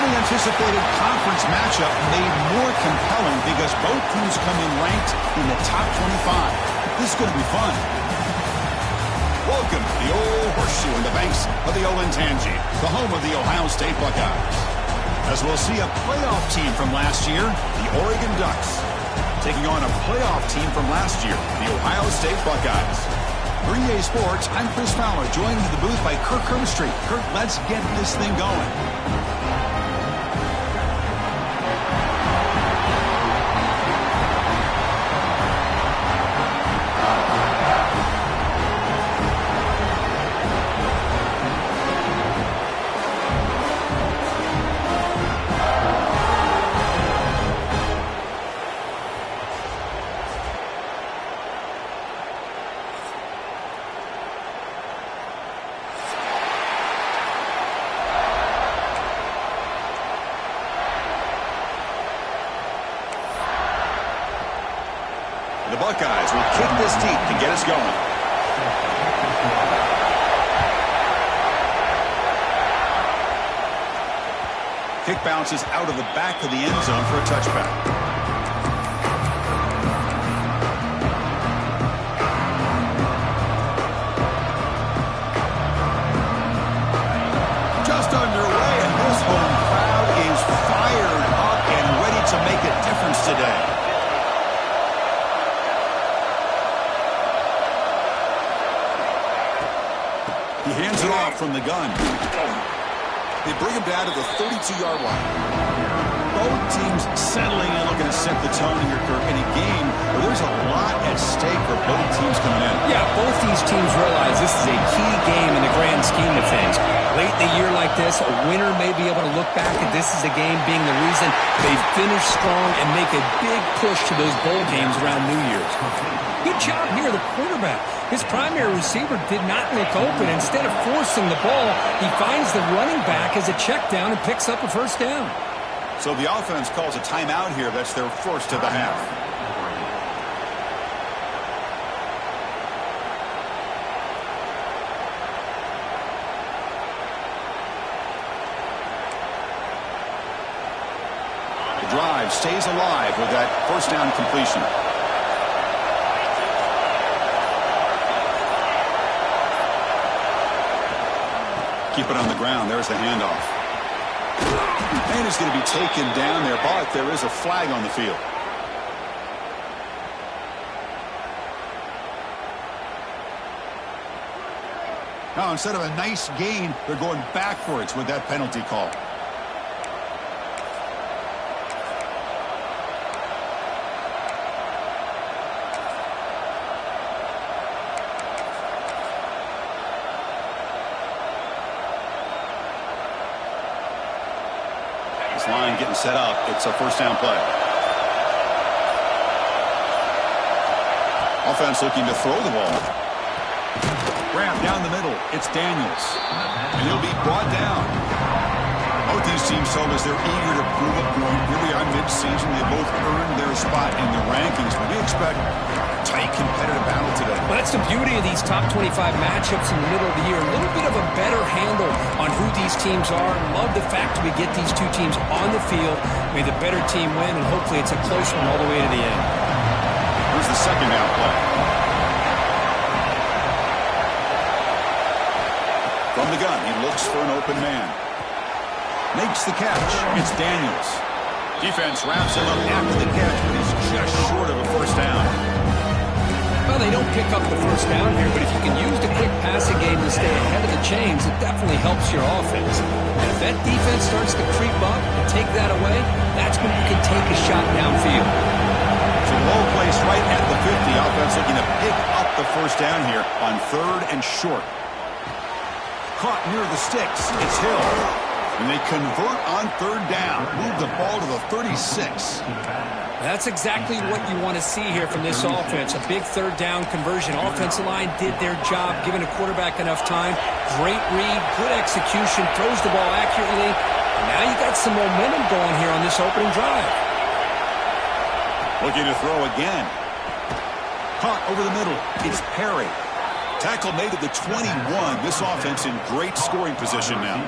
highly anticipated conference matchup made more compelling because both teams come in ranked in the top 25. This is going to be fun. Welcome to the old horseshoe in the banks of the Olentangy, the home of the Ohio State Buckeyes. As we'll see a playoff team from last year, the Oregon Ducks, taking on a playoff team from last year, the Ohio State Buckeyes. For EA Sports, I'm Chris Fowler, joined in the booth by Kirk Herbstreit. Kirk, let's get this thing going. The Buckeyes will kick this deep to get us going. Kick bounces out of the back of the end zone for a touchback. Just underway, and this home crowd is fired up and ready to make a difference today. He hands it off from the gun. They bring him down to the 32-yard line. Both teams settling in, looking to set the tone here, Kirk, in a game where there's a lot at stake for both teams coming in. Yeah, both these teams realize this is a key game in the grand scheme of things. Late in the year like this, a winner may be able to look back at this as a game being the reason they finish strong and make a big push to those bowl games around New Year's. Good job here, the quarterback. His primary receiver did not look open. Instead of forcing the ball, he finds the running back as a check down and picks up a first down. So the offense calls a timeout here. That's their first of the half. The drive stays alive with that first down completion. Keep it on the ground. There's the handoff. And it's going to be taken down there, but there is a flag on the field. Now, instead of a nice gain, they're going backwards with that penalty call. Line getting set up. It's a first down play. Offense looking to throw the ball. Grab down the middle. It's Daniels. And he'll be brought down. Both these teams told us they're eager to prove a point. Here we are mid-season. They both earned their spot in the rankings. But we expect a tight, competitive battle today. Well, that's the beauty of these top 25 matchups in the middle of the year. A little bit of a better handle on who these teams are. Love the fact we get these two teams on the field. May the better team win, and hopefully it's a close one all the way to the end. Here's the second down play. From the gun, he looks for an open man. Makes the catch. It's Daniels. Defense wraps him up after the catch, but he's just short of a first down. Well, they don't pick up the first down here, but if you can use the quick passing game to stay ahead of the chains, it definitely helps your offense. And if that defense starts to creep up and take that away, that's when you can take a shot downfield. So low place right at the 50. Offense looking to pick up the first down here on third and short. Caught near the sticks. It's Hill. And they convert on third down. Move the ball to the 36. That's exactly what you want to see here from this offense. A big third down conversion. Offensive line did their job, giving a quarterback enough time. Great read, good execution, throws the ball accurately. And now you got some momentum going here on this opening drive. Looking to throw again. Caught over the middle. It's Perry. Tackle made at the 21. This offense in great scoring position now.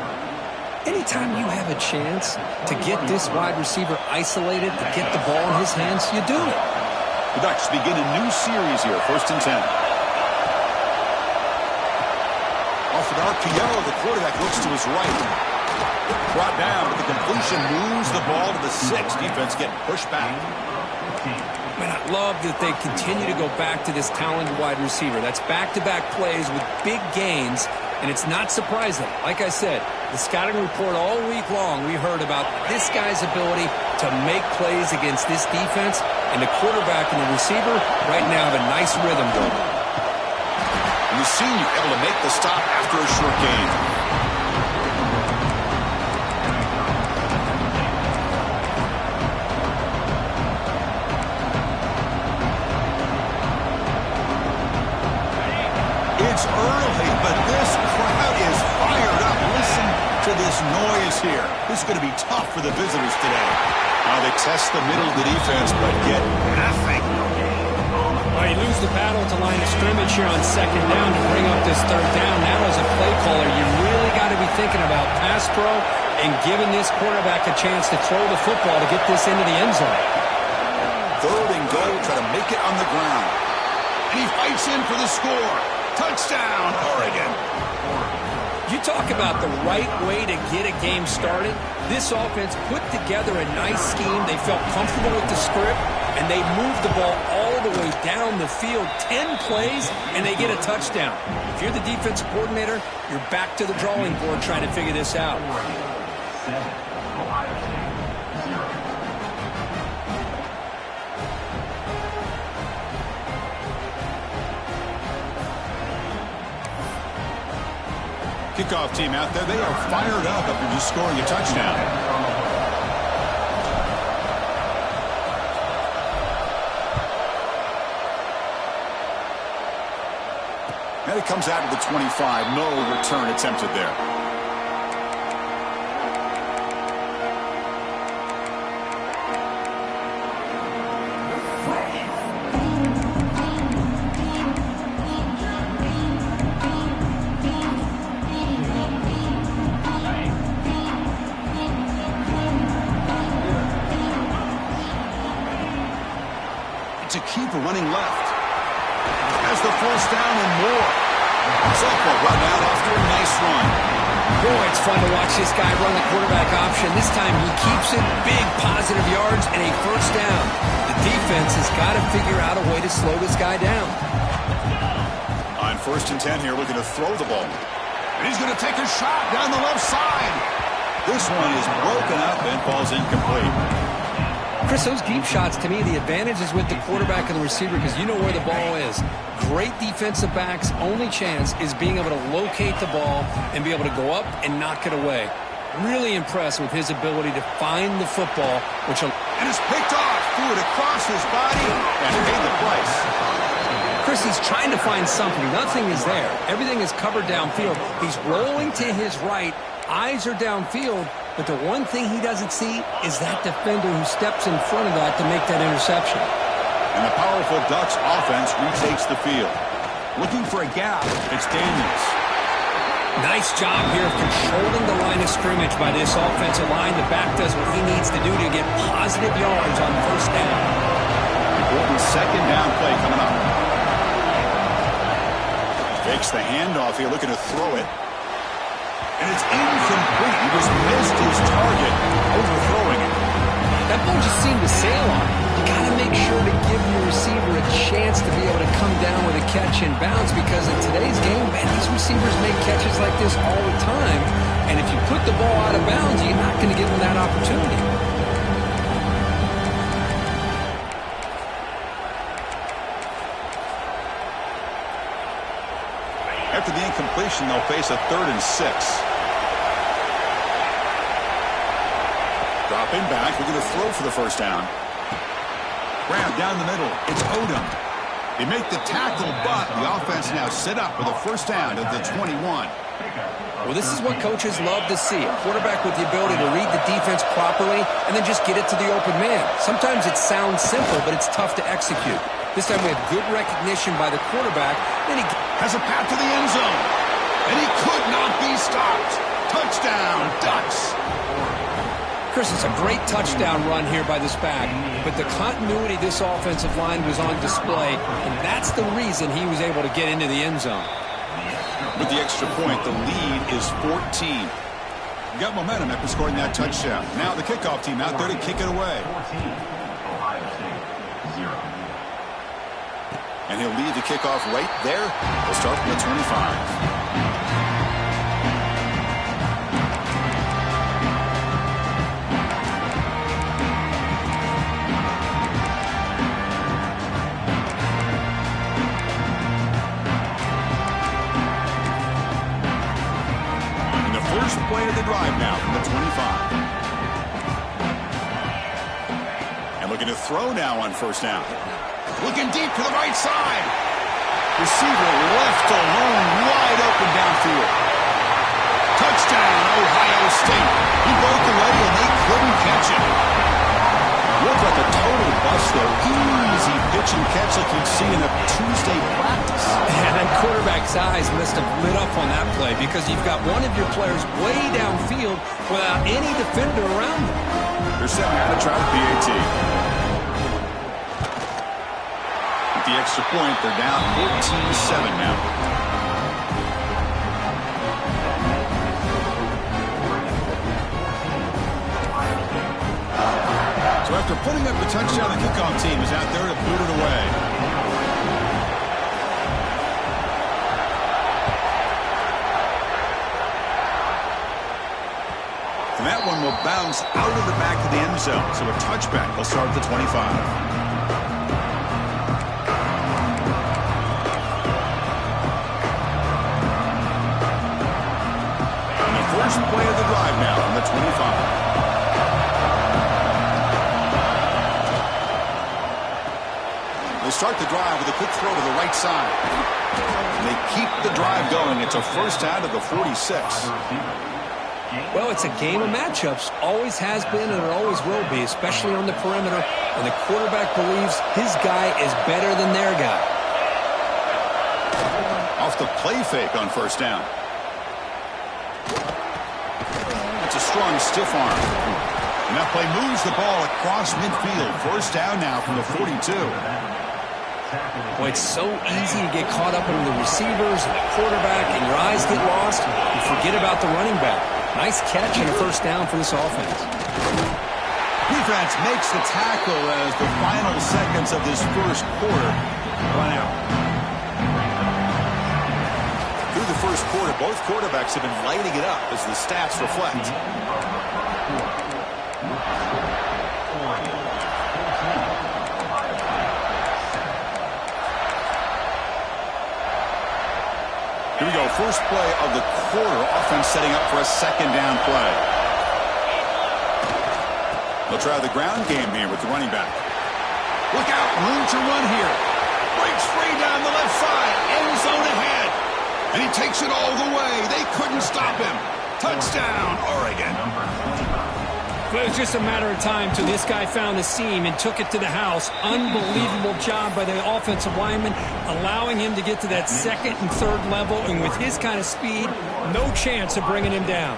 Anytime you have a chance to get this wide receiver isolated, to get the ball in his hands, you do it. The Ducks begin a new series here, 1st and 10. Off an RPO, the quarterback looks to his right. Brought down, but the completion moves the ball to the 6. Defense getting pushed back. Man, I love that they continue to go back to this talented wide receiver. That's back-to-back plays with big gains, and it's not surprising. Like I said, the scouting report all week long, we heard about this guy's ability to make plays against this defense, and the quarterback and the receiver right now have a nice rhythm going. And the senior able to make the stop after a short gain. It's early, but this crowd is fired up. Listen to this noise here. This is going to be tough for the visitors today. Now they test the middle of the defense, but get nothing. Well, you lose the battle to line of scrimmage here on 2nd down to bring up this 3rd down. Now as a play caller, you really got to be thinking about pass pro and giving this quarterback a chance to throw the football to get this into the end zone. 3rd and goal, try to make it on the ground. And he fights in for the score. Touchdown, Oregon. You talk about the right way to get a game started. This offense put together a nice scheme. They felt comfortable with the script, and they moved the ball all the way down the field. 10 plays, and they get a touchdown. If you're the defensive coordinator, you're back to the drawing board trying to figure this out. Kickoff team out there, they are fired up after just scoring a touchdown. And it comes out to the 25. No return attempted there. To keep running left. Has the 1st down and more. Sophomore run out after a nice run. Boy, it's fun to watch this guy run the quarterback option. This time he keeps it, big positive yards, and a 1st down. The defense has got to figure out a way to slow this guy down. On 1st and 10 here, looking to throw the ball. And he's going to take a shot down the left side. This one is broken up and falls incomplete. Chris, those deep shots, to me, the advantage is with the quarterback and the receiver because you know where the ball is. Great defensive backs' only chance is being able to locate the ball and be able to go up and knock it away. Really impressed with his ability to find the football, which... And it's picked off, threw it across his body, and paid the price. Chris, he's trying to find something. Nothing is there. Everything is covered downfield. He's rolling to his right. Eyes are downfield. But the one thing he doesn't see is that defender who steps in front of that to make that interception. And the powerful Ducks offense retakes the field. Looking for a gap, it's Daniels. Nice job here of controlling the line of scrimmage by this offensive line. The back does what he needs to do to get positive yards on 1st down. Important 2nd down play coming up. Fakes the handoff here, looking to throw it. And it's incomplete. He just missed his target, overthrowing it. That ball just seemed to sail on him. You got to make sure to give your receiver a chance to be able to come down with a catch and bounce because in today's game, man, these receivers make catches like this all the time. And if you put the ball out of bounds, you're not going to give them that opportunity. After the incompletion, they'll face a 3rd and 6. Dropping back, we're going to throw for the 1st down. Grab down the middle, it's Odom. They make the tackle, but the offense now set up with a 1st down at the 21. Well, this is what coaches love to see. A quarterback with the ability to read the defense properly and then just get it to the open man. Sometimes it sounds simple, but it's tough to execute. This time we have good recognition by the quarterback. Then he has a path to the end zone. And he could not be stopped. Touchdown, Ducks. Chris, it's a great touchdown run here by this back, but the continuity of this offensive line was on display, and that's the reason he was able to get into the end zone. With the extra point, the lead is 14. Got momentum after scoring that touchdown. Now the kickoff team out there to kick it away. And he'll lead the kickoff right there. We'll start from the 25. Play of the drive now from the 25. And looking to throw now on first down. Looking deep to the right side. Receiver left alone, wide open downfield. Touchdown, Ohio State. He broke away and they couldn't catch him. Looked like a total bust though. Easy pitch and catch like you'd see in a Tuesday practice. And that quarterback's eyes must have lit up on that play because you've got one of your players way downfield without any defender around them. They're setting out to try the PAT. With the extra point, they're down 14-7 now. So after putting up the touchdown, the kickoff team is out there to boot it away. And that one will bounce out of the back of the end zone. So a touchback will start at the 25. And the first play of the drive now from the 25. They start the drive with a quick throw to the right side. And they keep the drive going. It's a first down to the 46. Well, it's a game of matchups. Always has been and it always will be, especially on the perimeter. And the quarterback believes his guy is better than their guy. Off the play fake on first down. It's a strong stiff arm. And that play moves the ball across midfield. First down now from the 42. Boy, it's so easy to get caught up in the receivers and the quarterback, and your eyes get lost. You forget about the running back. Nice catch and a first down for this offense. Defense makes the tackle as the final seconds of this first quarter run out. Through the first quarter, both quarterbacks have been lighting it up as the stats reflect. Here we go, first play of the quarter. Offense setting up for a second down play. They'll try the ground game here with the running back. Look out, room to run here. Breaks free down the left side, end zone ahead. And he takes it all the way. They couldn't stop him. Touchdown, Oregon. Well, it was just a matter of time till this guy found a seam and took it to the house. Unbelievable job by the offensive lineman, allowing him to get to that second and third level. And with his kind of speed, no chance of bringing him down.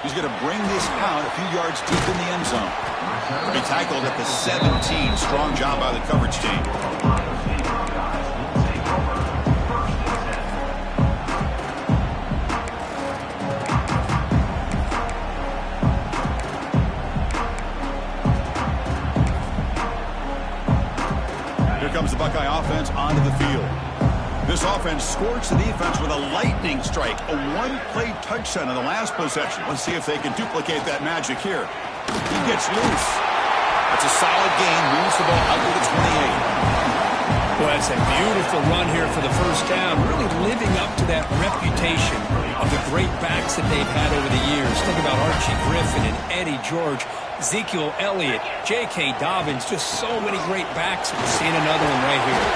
He's going to bring this out a few yards deep in the end zone. He'll be tackled at the 17. Strong job by the coverage team. Comes the Buckeye offense onto the field. This offense scorched the defense with a lightning strike, a one-play touchdown in the last possession. Let's see if they can duplicate that magic here. He gets loose. That's a solid gain, moves the ball out to the 28. Well, it's a beautiful run here for the first down, really living up to that reputation of the great backs that they've had over the years. Think about Archie Griffin and Eddie George, Ezekiel Elliott, J.K. Dobbins, just so many great backs. We're seeing another one right here.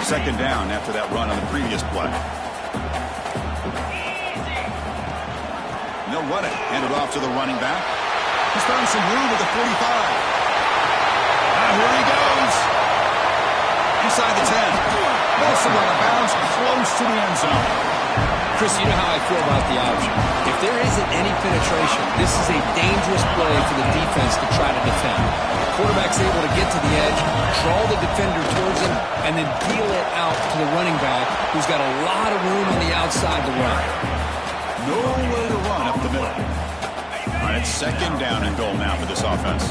Second down after that run on the previous play. And they'll run it. Hand it off to the running back. He's found some room at the 45. Here he goes. Inside the 10. Also out of bounds, close to the end zone. Chris, you know how I feel about the option. If there isn't any penetration, this is a dangerous play for the defense to try to defend. The quarterback's able to get to the edge, draw the defender towards him, and then peel it out to the running back, who's got a lot of room on the outside to run. Nowhere to run up the middle. All right, it's second down and goal now for this offense.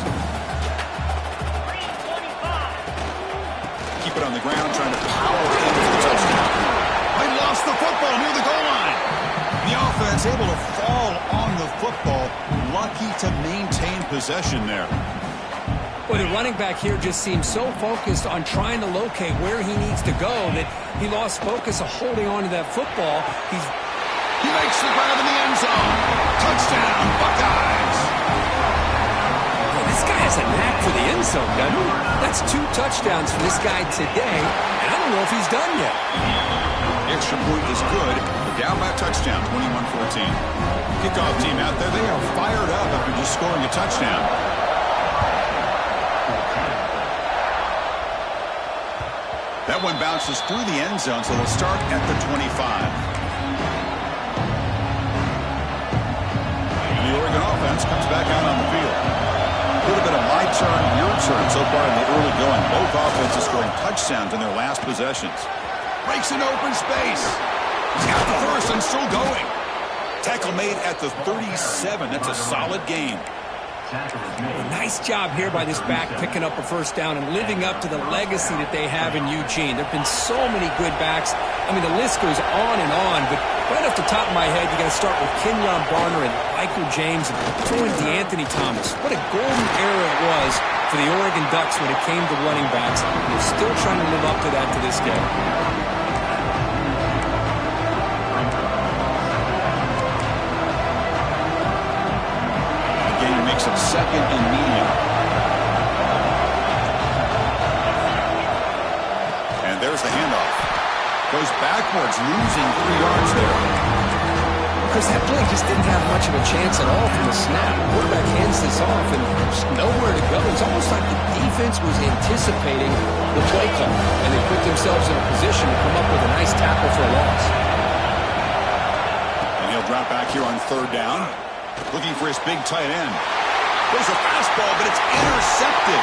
Keep it on the ground, trying to power into the touchdown. They lost the football near the goal line. The offense able to fall on the football. Lucky to maintain possession there. Well, the running back here just seems so focused on trying to locate where he needs to go that he lost focus of holding on to that football. He makes the grab in the end zone. Touchdown, Buckeyes. Well, this guy has a knack for the end zone, doesn't he? That's 2 touchdowns for this guy today, and I don't know if he's done yet. The extra point is good. We're down by a touchdown, 21-14. Kickoff team out there, they are fired up after just scoring a touchdown. That one bounces through the end zone, so they'll start at the 25. The Oregon offense comes back out on the field. A little bit of my turn, your turn so far in the early going. Both offenses scoring touchdowns in their last possessions. Breaks an open space. He's got the first and still going. Tackle made at the 37. That's a solid gain. Nice job here by this back picking up a first down and living up to the legacy that they have in Eugene. There have been so many good backs. I mean, the list goes on and on, but right off the top of my head, you got to start with Kenyon Barner and Michael James and throw in DeAnthony Thomas. What a golden era it was for the Oregon Ducks when it came to running backs. And they're still trying to live up to that to this day. Makes it second and medium. And there's the handoff. Goes backwards, losing 3 yards there. Because that play just didn't have much of a chance at all from the snap. The quarterback hands this off and there's nowhere to go. It's almost like the defense was anticipating the play call, and they put themselves in a position to come up with a nice tackle for a loss. And he'll drop back here on 3rd down, looking for his big tight end. There's a fastball, but it's intercepted.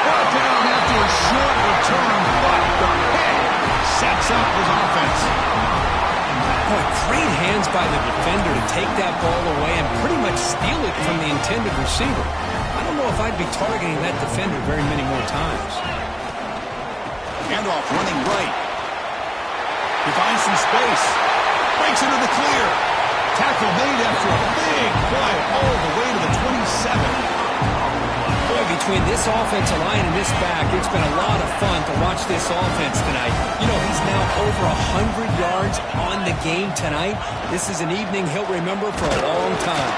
Brought down after a short return, but the hit sets up his offense. Boy, great hands by the defender to take that ball away and pretty much steal it from the intended receiver. I don't know if I'd be targeting that defender very many more times. Handoff running right. He finds some space. Breaks into the clear. Tackle made after a big play all the way to the 27. Boy, between this offensive line and this back, it's been a lot of fun to watch this offense tonight. You know, he's now over 100 yards on the game tonight. This is an evening he'll remember for a long time.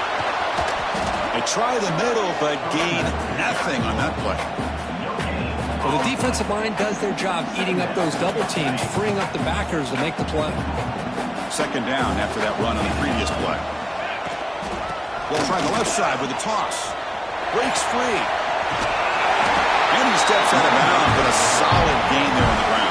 They try the middle, but gain nothing on that play. Well, the defensive line does their job eating up those double teams, freeing up the backers to make the play. Second down after that run on the previous play. We'll try the left side with a toss. Breaks free. And he steps out of bounds, but a solid gain there on the ground.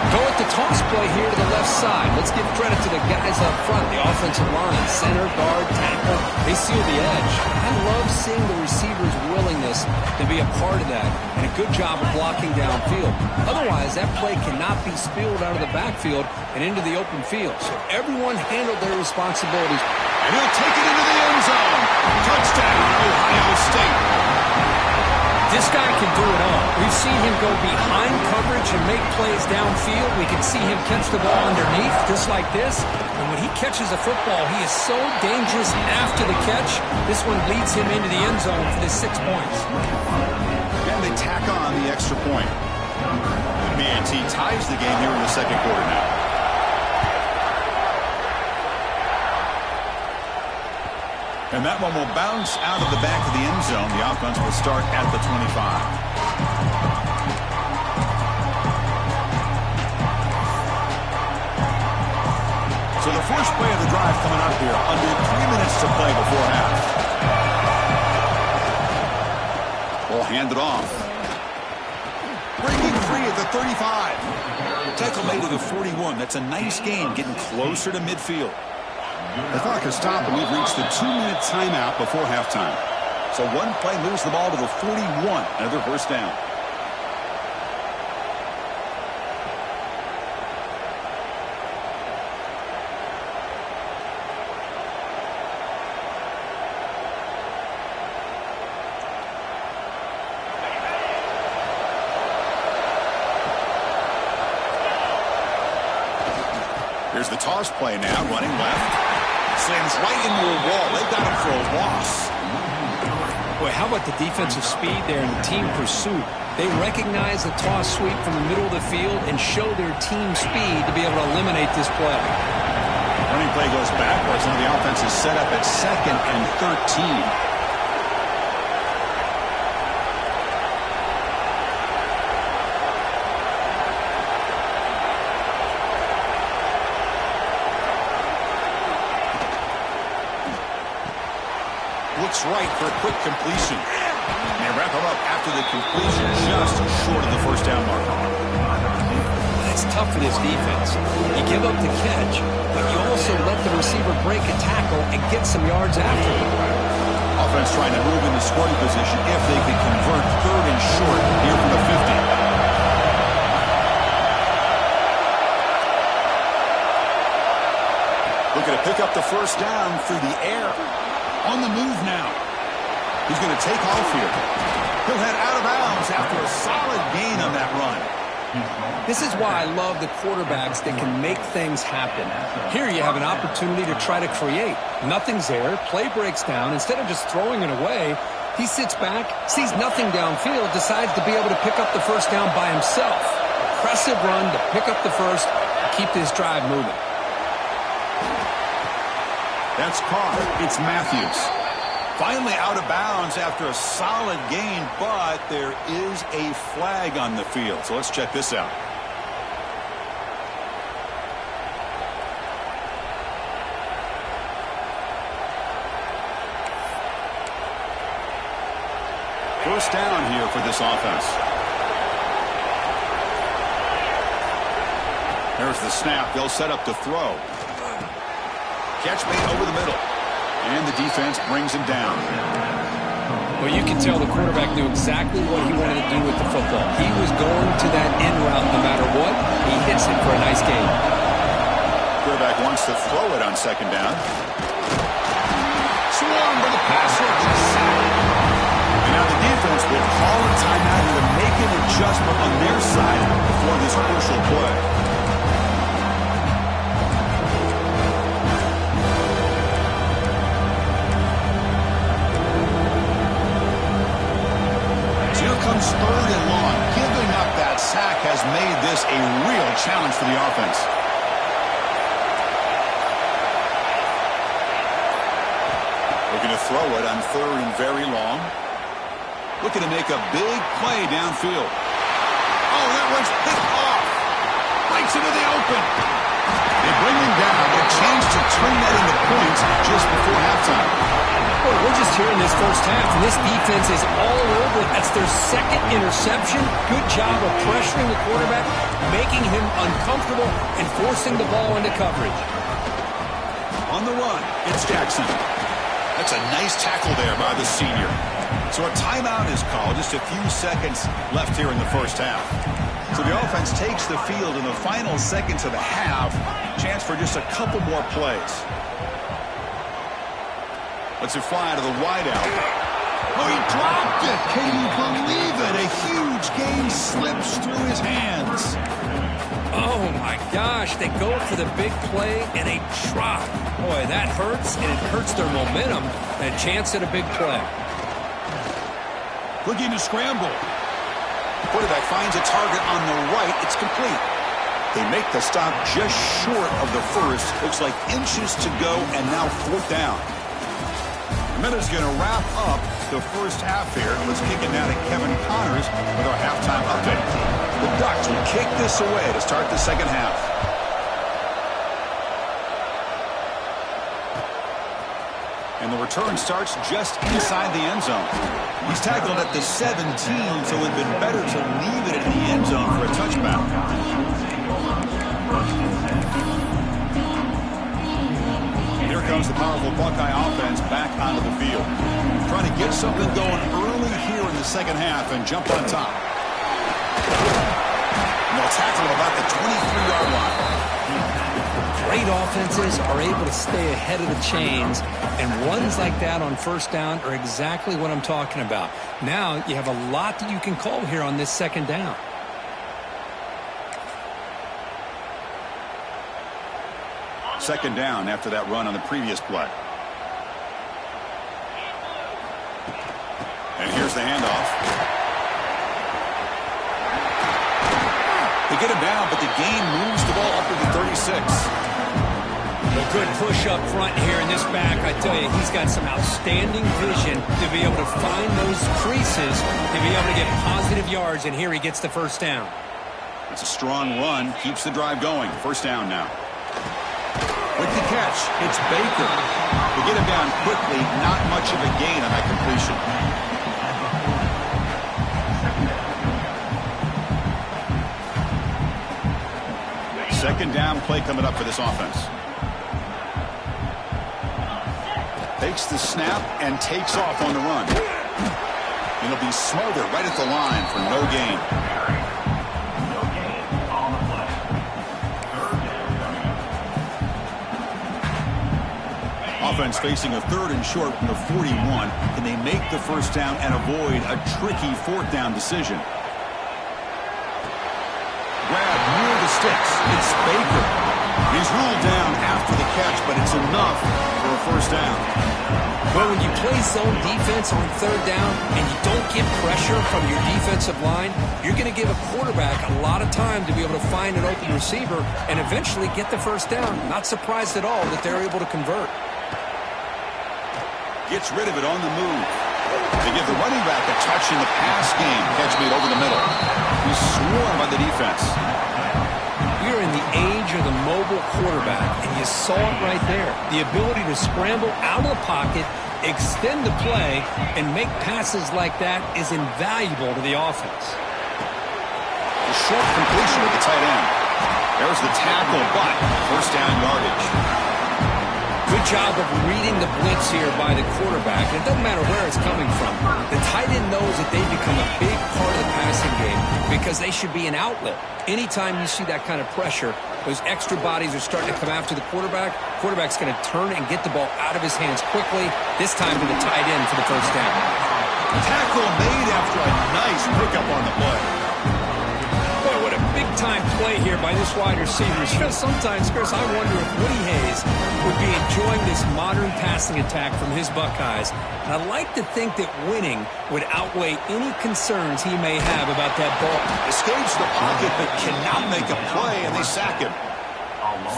Go with the toss play here to the left side. Let's give credit to the guys up front, the offensive line, center, guard, tackle. They seal the edge. I love seeing the receiver's willingness to be a part of that, and a good job of blocking downfield. Otherwise, that play cannot be spilled out of the backfield and into the open field. So everyone handled their responsibilities. And he'll take it into the end zone. Touchdown, Ohio State. This guy can do it all. We've seen him go behind coverage and make plays downfield. We can see him catch the ball underneath, just like this. And when he catches a football, he is so dangerous after the catch. This one leads him into the end zone for the 6 points. And they tack on the extra point. And B&T ties the game here in the second quarter now. And that one will bounce out of the back of the end zone. The offense will start at the 25. So the first play of the drive coming up here. Under 3 minutes to play before half. hand it off. Breaking free at the 35. Tackle made at the 41. That's a nice gain, getting closer to midfield. The clock has stopped, and we've reached the 2-minute timeout before halftime. So one play moves the ball to the 41. Another first down. Here's the toss play now, running left. Slams right into a wall. They've got him for a loss. Boy, how about the defensive speed there and the team pursuit? They recognize the toss sweep from the middle of the field and show their team speed to be able to eliminate this play. Running play goes backwards. Now the offense is set up at 2nd and 13. Looks right for a quick completion. And they wrap him up after the completion, just short of the first down mark. That's tough for this defense. You give up the catch, but you also let the receiver break a tackle and get some yards after him. Offense trying to move into scoring position if they can convert 3rd and short here from the 50. Looking to pick up the first down through the air. On the move now. He's going to take off here. He'll head out of bounds after a solid gain on that run. This is why I love the quarterbacks that can make things happen. Here you have an opportunity to try to create. Nothing's there. Play breaks down. Instead of just throwing it away, he sits back, sees nothing downfield, decides to be able to pick up the first down by himself. Impressive run to pick up the first, keep this drive moving. That's caught. It's Matthews. Finally out of bounds after a solid gain, but there is a flag on the field. So let's check this out. First down here for this offense. There's the snap. They'll set up to throw. Catch made over the middle. And the defense brings him down. Well, you can tell the quarterback knew exactly what he wanted to do with the football. He was going to that end route no matter what. He hits it for a nice gain. Quarterback wants to throw it on 2nd down. Swung for the pass rush. And now the defense will call a timeout to make an adjustment on their side before this crucial play. Comes 3rd and long. Giving up that sack has made this a real challenge for the offense. Looking to throw it on 3rd and very long. Looking to make a big play downfield. Oh, that one's picked off. Breaks into the open. They bring him down. A chance to turn that into points just before halftime. Boy, we're just here in this first half, and this defense is all over it. That's their 2nd interception. Good job of pressuring the quarterback, making him uncomfortable, and forcing the ball into coverage. On the run, it's Jackson. That's a nice tackle there by the senior. So a timeout is called. Just a few seconds left here in the first half. So the offense takes the field in the final seconds of the half. Chance for just a couple more plays. Lets it fly to the wideout. Oh, he dropped it. Can you believe it? A huge gain slips through his hands. Oh, my gosh. They go for the big play, and they drop. Boy, that hurts, and it hurts their momentum, and a chance at a big play. Looking to scramble. Quarterback finds a target on the right. It's complete. They make the stop just short of the first. Looks like inches to go, and now 4th down. Miller's going to wrap up the first half here. Let's kick it now to Kevin Connors with our halftime update. The Ducks will kick this away to start the second half. And the return starts just inside the end zone. He's tackled at the 17, so it would have been better to leave it in the end zone for a touchback. Here comes the powerful Buckeye offense back onto the field. Trying to get something going early here in the second half and jump on top. And they'll tackle him about the 23-yard line. Great offenses are able to stay ahead of the chains, and runs like that on first down are exactly what I'm talking about. Now you have a lot that you can call here on this second down. Second down after that run on the previous play. And here's the handoff. They get him down, but the gain moves the ball up to the 36. A good push up front here in this back. I tell you, he's got some outstanding vision to be able to find those creases, to be able to get positive yards, and here he gets the first down. It's a strong run, keeps the drive going. First down now. With the catch, it's Baker. They get him down quickly, not much of a gain on that completion. Second down play coming up for this offense. Takes the snap and takes off on the run. It'll be Smolder right at the line for no gain. Offense facing a 3rd and short from the 41. Can they make the first down and avoid a tricky 4th down decision? Grab near the sticks. It's Baker. He's ruled down after the catch, but it's enough for a first down. Well, when you play zone defense on 3rd down and you don't get pressure from your defensive line, you're going to give a quarterback a lot of time to be able to find an open receiver and eventually get the first down. Not surprised at all that they're able to convert. Gets rid of it on the move. They give the running back a touch in the pass game. Catch made over the middle. He's swarmed by the defense. We're in the age of the mobile quarterback, and you saw it right there. The ability to scramble out of the pocket, extend the play, and make passes like that is invaluable to the offense. A short completion with the tight end. There's the tackle, but first down yardage. Good job of reading the blitz here by the quarterback. And it doesn't matter where it's coming from. The tight end knows that they become a big part of the passing game because they should be an outlet. Anytime you see that kind of pressure, those extra bodies are starting to come after the quarterback. Quarterback's going to turn and get the ball out of his hands quickly, this time to the tight end for the first down. Tackle made after a nice pickup on the play. Boy, what a big-time play here by this wide receiver. You know, sometimes, Chris, I wonder if Woody Hayes would be enjoying this modern passing attack from his Buckeyes. And I like to think that winning would outweigh any concerns he may have about that ball. Escapes the pocket but cannot make a play, and they sack him.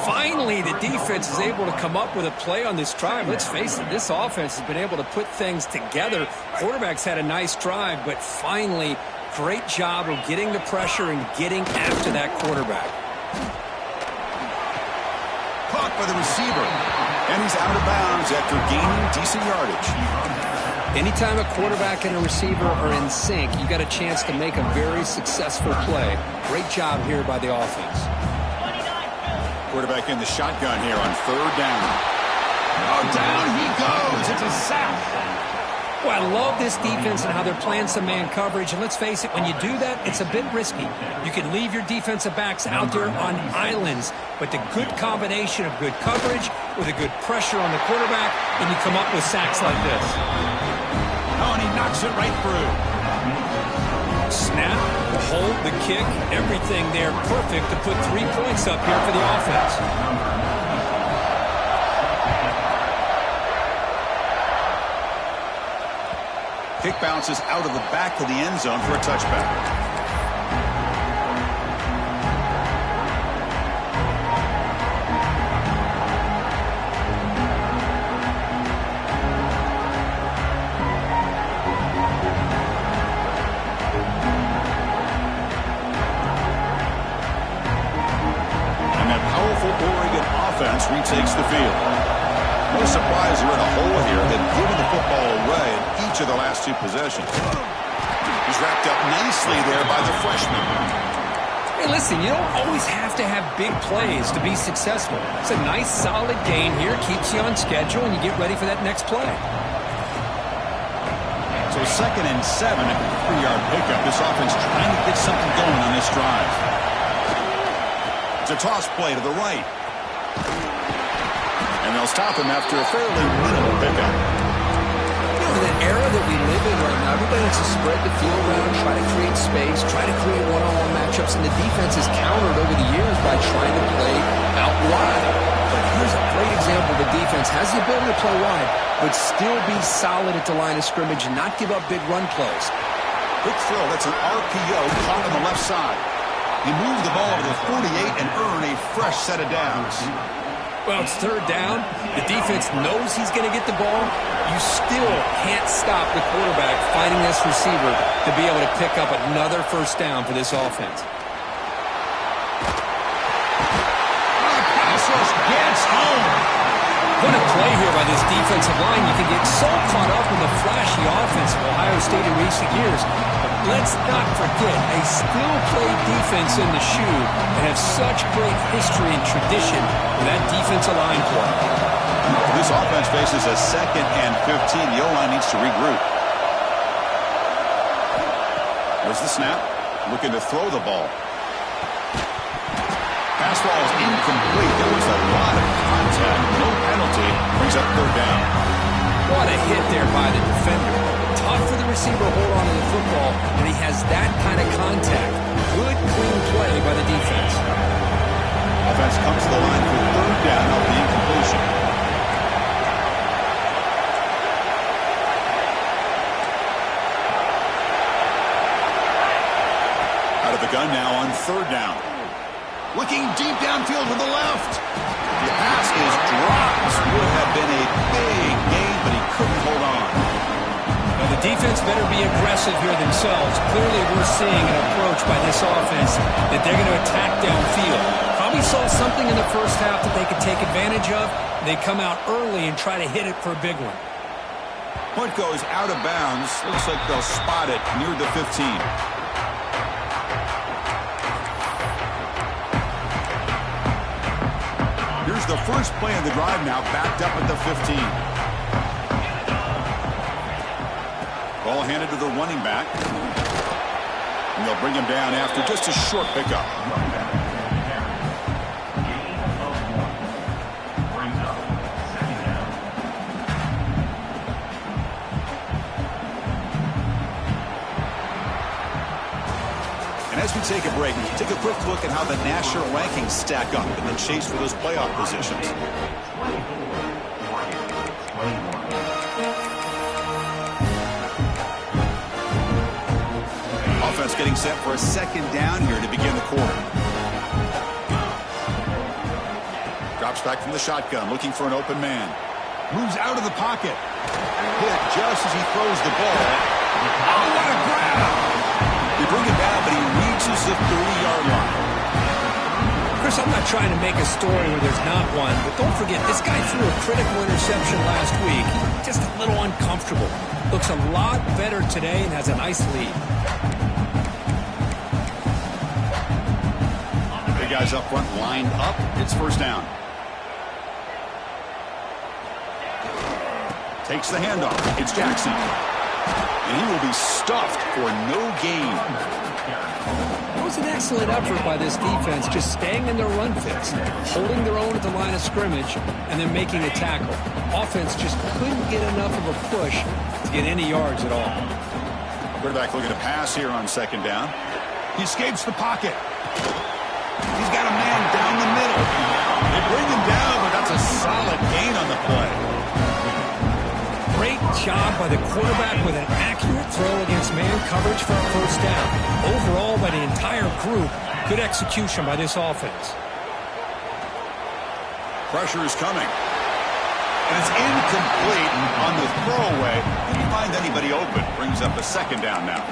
Finally, the defense is able to come up with a play on this drive. Let's face it, this offense has been able to put things together. Quarterback's had a nice drive, but finally, great job of getting the pressure and getting after that quarterback. Caught by the receiver, and he's out of bounds after gaining decent yardage. Anytime a quarterback and a receiver are in sync, you got a chance to make a very successful play. Great job here by the offense. Quarterback in the shotgun here on 3rd down. Oh, down he goes. It's a sack. Well, I love this defense and how they're playing some man coverage. And let's face it, when you do that, it's a bit risky. You can leave your defensive backs out there on islands, but the good combination of good coverage with a good pressure on the quarterback, and you come up with sacks like this. Oh, and he knocks it right through. Snap, the hold, the kick, everything there perfect to put 3 points up here for the offense. Kick bounces out of the back of the end zone for a touchback. And that powerful Oregon offense retakes the field. No surprise they're in a hole here. They've given the football away in each of their last 2 possessions. He's wrapped up nicely there by the freshman. Hey, listen, you don't always have to have big plays to be successful. It's a nice, solid gain here. Keeps you on schedule, and you get ready for that next play. So 2nd and 7 at the 3-yard pickup. This offense trying to get something going on this drive. It's a toss play to the right. And they'll stop him after a fairly minimal pickup. In the era that we live in right now, everybody wants to spread the field around, try to create space, try to create one-on-one matchups, and the defense has countered over the years by trying to play out wide. But here's a great example. The defense has the ability to play wide, but still be solid at the line of scrimmage and not give up big run plays. Quick throw. That's an RPO caught on the left side. He moved the ball over the 48 and earned a fresh set of downs. Well, it's 3rd down. The defense knows he's going to get the ball. You still can't stop the quarterback finding this receiver to be able to pick up another 1st down for this offense. Pass rush gets home. What a play here by this defensive line. You can get so caught up in the flashy offense of Ohio State in recent years. But let's not forget, they still play defense in the shoe and have such great history and tradition with that defensive line play. This offense faces a 2nd and 15. The O-line needs to regroup. There's the snap. Looking to throw the ball. Pass ball is incomplete. There was a lot of contact. No penalty. Brings up 3rd down. What a hit there by the defender. Tough for the receiver to hold on to the football, and he has that kind of contact. Good, clean play by the defense. Offense comes to the line for 3rd down off the incompletion. Out of the gun now on 3rd down. Looking deep downfield to the left. The pass is dropped. Would have been a big gain, but he couldn't hold on. Now the defense better be aggressive here themselves. Clearly we're seeing an approach by this offense that they're going to attack downfield. Probably saw something in the 1st half that they could take advantage of. They come out early and try to hit it for a big one. Point goes out of bounds. Looks like they'll spot it near the 15. Here's the first play of the drive now, backed up at the 15. Ball handed to the running back. And they'll bring him down after just a short pickup. As we take a break, take a quick look at how the national rankings stack up in the chase for those playoff positions. Offense getting set for a 2nd down here to begin the quarter. Drops back from the shotgun, looking for an open man. Moves out of the pocket. Hit just as he throws the ball. Oh, what a grab! They bring it down, but he reaches the 30-yard line. Chris, I'm not trying to make a story where there's not one, but don't forget, this guy threw a critical interception last week. He's just a little uncomfortable. Looks a lot better today and has a nice lead. Big guys up front lined up. It's 1st down. Takes the handoff. It's Jackson. And he will be stuffed for no gain. It was an excellent effort by this defense, just staying in their run fits, holding their own at the line of scrimmage, and then making a tackle. Offense just couldn't get enough of a push to get any yards at all. Quarterback looking to pass here on 2nd down. He escapes the pocket. He's got a man down the middle. They bring him down, but that's a solid gain on the play. Great job by the quarterback with an accurate throw against man coverage for a 1st down. Overall, by the entire group, good execution by this offense. Pressure is coming. And it's incomplete on the throwaway. Didn't find anybody open. Brings up a 2nd down now.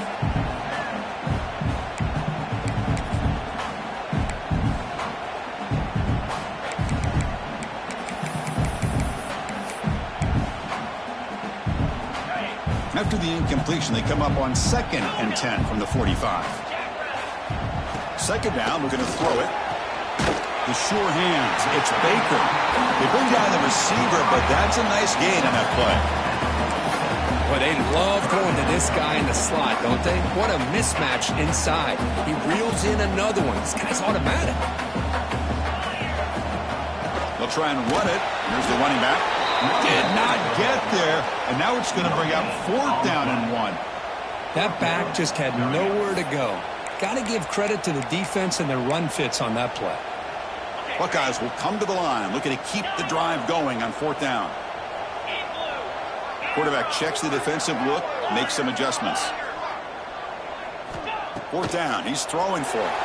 After the incompletion, they come up on 2nd and 10 from the 45. Second down, we're going to throw it. The sure hands. It's Baker. They bring down the receiver, but that's a nice gain on that play. Well, they love going to this guy in the slot, don't they? What a mismatch inside. He reels in another one. This guy's automatic. They'll try and run it. Here's the running back. Did not get there, and now it's going to bring up 4th down and 1. That back just had nowhere to go. Got to give credit to the defense and their run fits on that play. Buckeyes will come to the line, looking to keep the drive going on 4th down. Quarterback checks the defensive look, makes some adjustments. 4th down, he's throwing for it.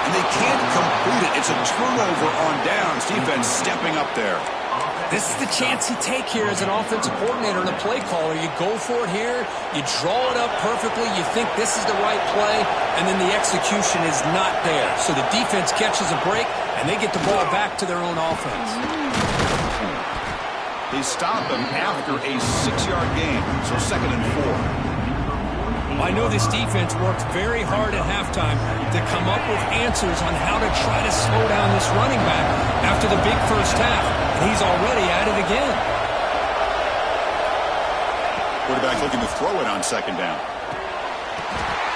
And they can't complete it. It's a turnover on downs. Defense stepping up there. This is the chance you take here as an offensive coordinator and a play caller. You go for it here, you draw it up perfectly, you think this is the right play, and then the execution is not there. So the defense catches a break, and they get the ball back to their own offense. They stop him after a 6-yard gain, so 2nd and 4. I know this defense worked very hard at halftime to come up with answers on how to try to slow down this running back after the big first half. And he's already at it again. Quarterback looking to throw it on 2nd down.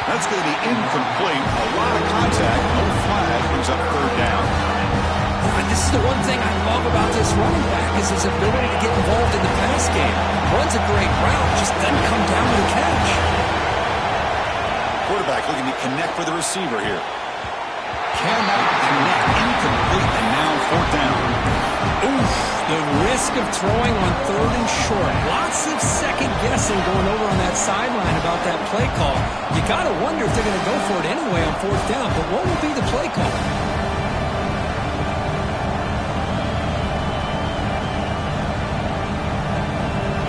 That's going to be incomplete. A lot of contact. No flag. Brings up 3rd down. But this is the one thing I love about this running back is his ability to get involved in the pass game. Runs a great route, just doesn't come down with a catch. Quarterback looking to connect with the receiver here. Cannot connect. Incomplete, and now 4th down. Oof, the risk of throwing on 3rd and short. Lots of second guessing going over on that sideline about that play call. You got to wonder if they're going to go for it anyway on 4th down, but what will be the play call?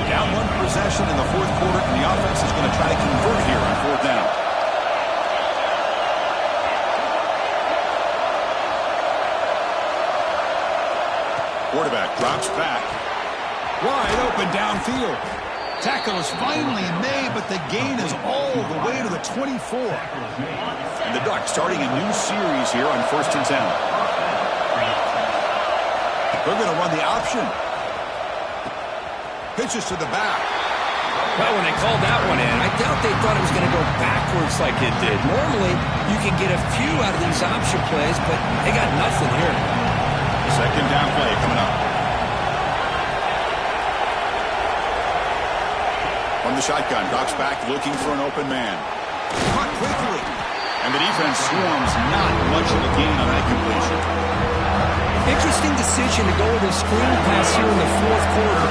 Down 1 possession in the 4th quarter, and the offense is going to try to convert here on 4th down. Quarterback drops back. Wide open downfield. Tackle is finally made, but the gain is all the way to the 24. And the Ducks starting a new series here on 1st and 10. They're going to run the option. Pitches to the back. Well, when they called that one in, I doubt they thought it was going to go backwards like it did. Normally, you can get a few out of these option plays, but they got nothing here. 2nd down play coming up. From the shotgun, drops back looking for an open man. Caught quickly. And the defense swarms, not much of a gain on that completion. Interesting decision to go with a screen pass here in the 4th quarter,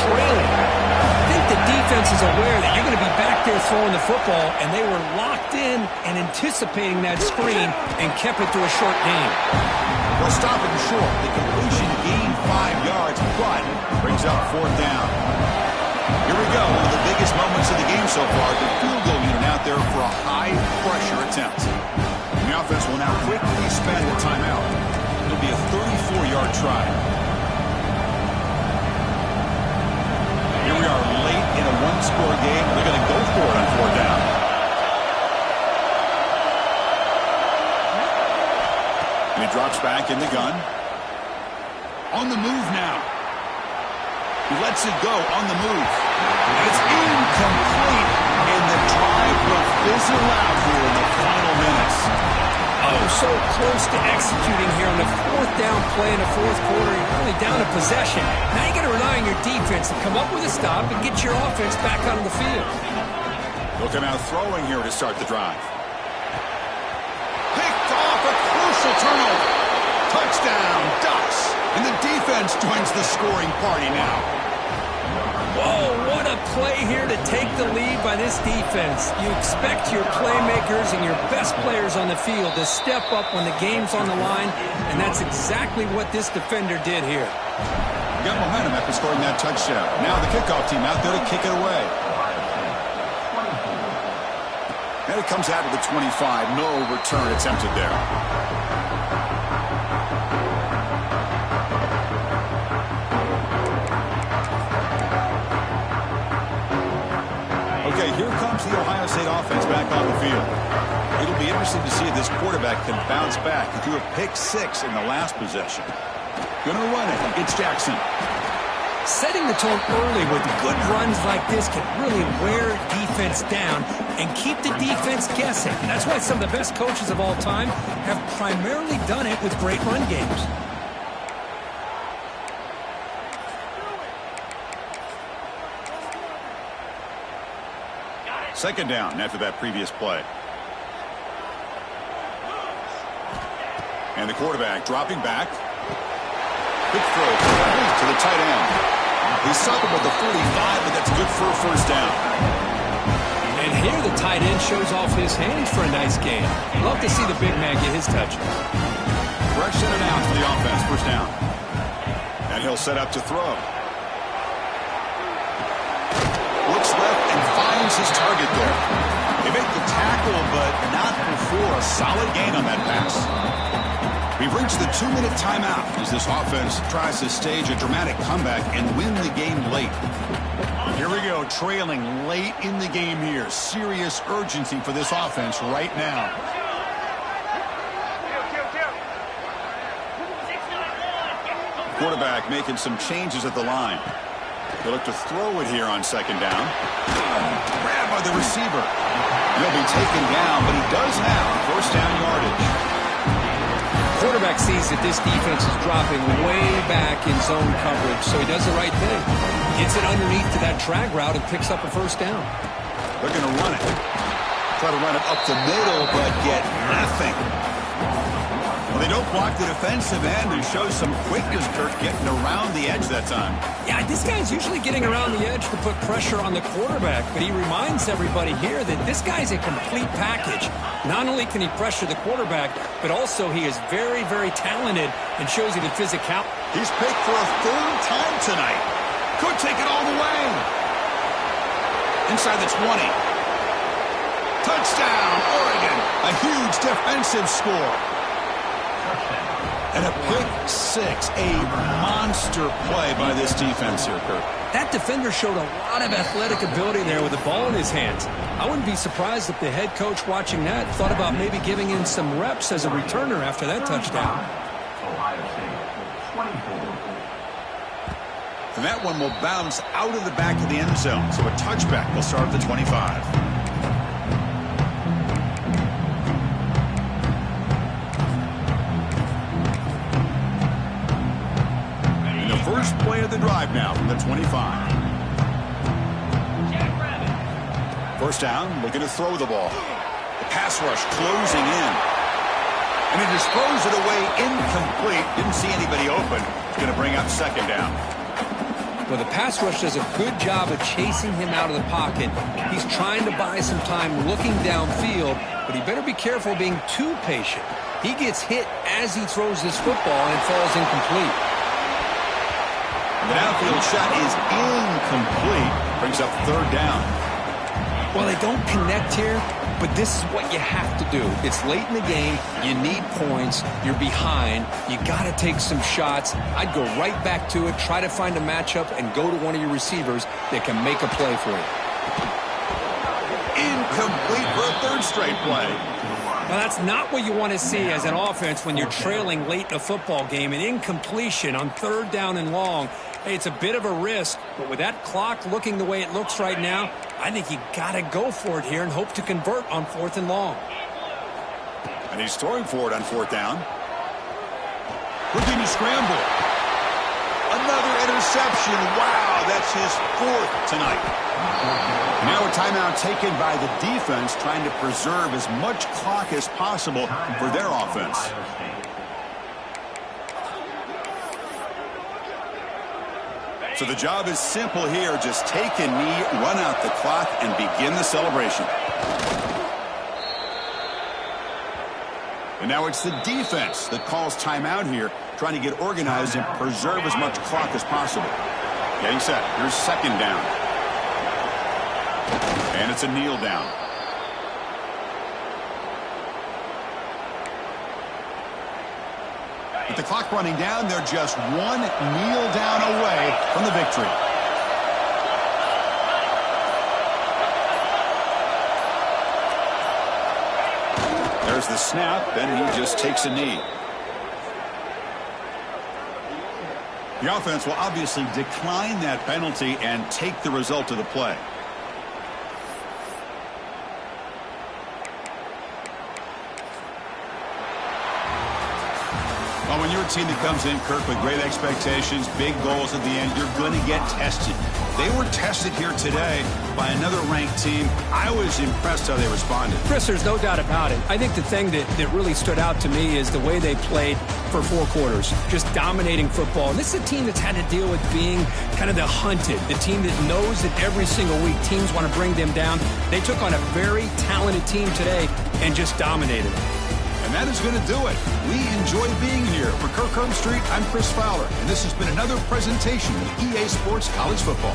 trailing. I think the defense is aware that you're going to be back there throwing the football, and they were locked in and anticipating that screen and kept it to a short gain. They'll stop him short. The completion gained 5 yards, but brings up 4th down. Here we go. One of the biggest moments of the game so far. The field goal unit out there for a high-pressure attempt. And the offense will now quickly spend the timeout. It'll be a 34-yard try. Here we are late in a 1-score game. They're going to go for it on 4th down. And he drops back in the gun. On the move now. He lets it go on the move. And it's incomplete. And the drive will fizzle out here in the final minutes. Oh, so close to executing here on the 4th down play in the 4th quarter. You're only down a possession. Now you got to rely on your defense to come up with a stop and get your offense back onto the field. They'll come out throwing here to start the drive. Picked off, a crucial turnover. Touchdown, Ducks. And the defense joins the scoring party now. Whoa, what a play here to take the lead by this defense. You expect your playmakers and your best players on the field to step up when the game's on the line, and that's exactly what this defender did here. Got momentum after scoring that touchdown. Now the kickoff team out there to kick it away. And it comes out of the 25. No return attempted there. field. It'll be interesting to see if this quarterback can bounce back. He threw a pick-6 in the last possession. Gonna run it. It's Jackson. Setting the tone early with good runs like this can really wear defense down and keep the defense guessing. That's why some of the best coaches of all time have primarily done it with great run games. Second down after that previous play. And the quarterback dropping back. Quick throw to the tight end. He stopped him at the 45, but that's good for a first down. And here the tight end shows off his hands for a nice gain. Love to see the big man get his touch. Fresh set it out for the offense. First down. And he'll set up to throw. Looks left and finds his target there. They make the tackle, but not before a solid gain on that pass. We've reached the 2-minute timeout as this offense tries to stage a dramatic comeback and win the game late. Here we go, trailing late in the game here. Serious urgency for this offense right now. Quarterback making some changes at the line. He'll look to throw it here on second down. Grabbed by the receiver. He'll be taken down, but he does have first down yardage. Quarterback sees that this defense is dropping way back in zone coverage, so he does the right thing. Gets it underneath to that drag route and picks up a first down. They're going to run it. Try to run it up the middle, but get nothing. Well, they don't block the defensive end and show some quickness, Kirk, getting around the edge that time. Yeah, this guy's usually getting around the edge to put pressure on the quarterback, but he reminds everybody here that this guy's a complete package. Not only can he pressure the quarterback, but also he is very, very talented and shows you the physicality. He's picked for a third time tonight. Could take it all the way. Inside the 20. Touchdown, Oregon. A huge defensive score. And a pick-6, a monster play by this defense here, Kirk. That defender showed a lot of athletic ability there with the ball in his hands. I wouldn't be surprised if the head coach watching that thought about maybe giving him some reps as a returner after that touchdown. And that one will bounce out of the back of the end zone, so a touchback will start at the 25. First play of the drive now from the 25. First down, looking to throw the ball. The pass rush closing in. And he disposed it away incomplete. Didn't see anybody open. It's going to bring up second down. Well, the pass rush does a good job of chasing him out of the pocket. He's trying to buy some time looking downfield, but he better be careful being too patient. He gets hit as he throws this football and falls incomplete. The downfield shot is incomplete. Brings up third down. Well, they don't connect here, but this is what you have to do. It's late in the game. You need points. You're behind. You got to take some shots. I'd go right back to it, try to find a matchup, and go to one of your receivers that can make a play for you. Incomplete for a third straight play. Well, that's not what you want to see as an offense when you're trailing late in a football game. An incompletion on third down and long. Hey, it's a bit of a risk, but with that clock looking the way it looks right now, I think you got to go for it here and hope to convert on fourth and long. And he's throwing for it on fourth down. Looking to scramble. Another interception. Wow, that's his fourth tonight. Now a timeout taken by the defense, trying to preserve as much clock as possible for their offense. So the job is simple here. Just take a knee, run out the clock, and begin the celebration. And now it's the defense that calls timeout here, trying to get organized and preserve as much clock as possible. Getting set. Here's second down. And it's a kneel down. With the clock running down, they're just one kneel down away from the victory. There's the snap, and he just takes a knee. The offense will obviously decline that penalty and take the result of the play. Well, when you're a team that comes in, Kirk, with great expectations, big goals at the end, you're going to get tested. They were tested here today by another ranked team. I was impressed how they responded. Chris, there's no doubt about it. I think the thing that really stood out to me is the way they played for 4 quarters, just dominating football. And this is a team that's had to deal with being kind of the hunted, the team that knows that every single week teams want to bring them down. They took on a very talented team today and just dominated. And that is going to do it. We enjoy being here. For Kirk Herbstreit, I'm Chris Fowler, and this has been another presentation of EA Sports College Football.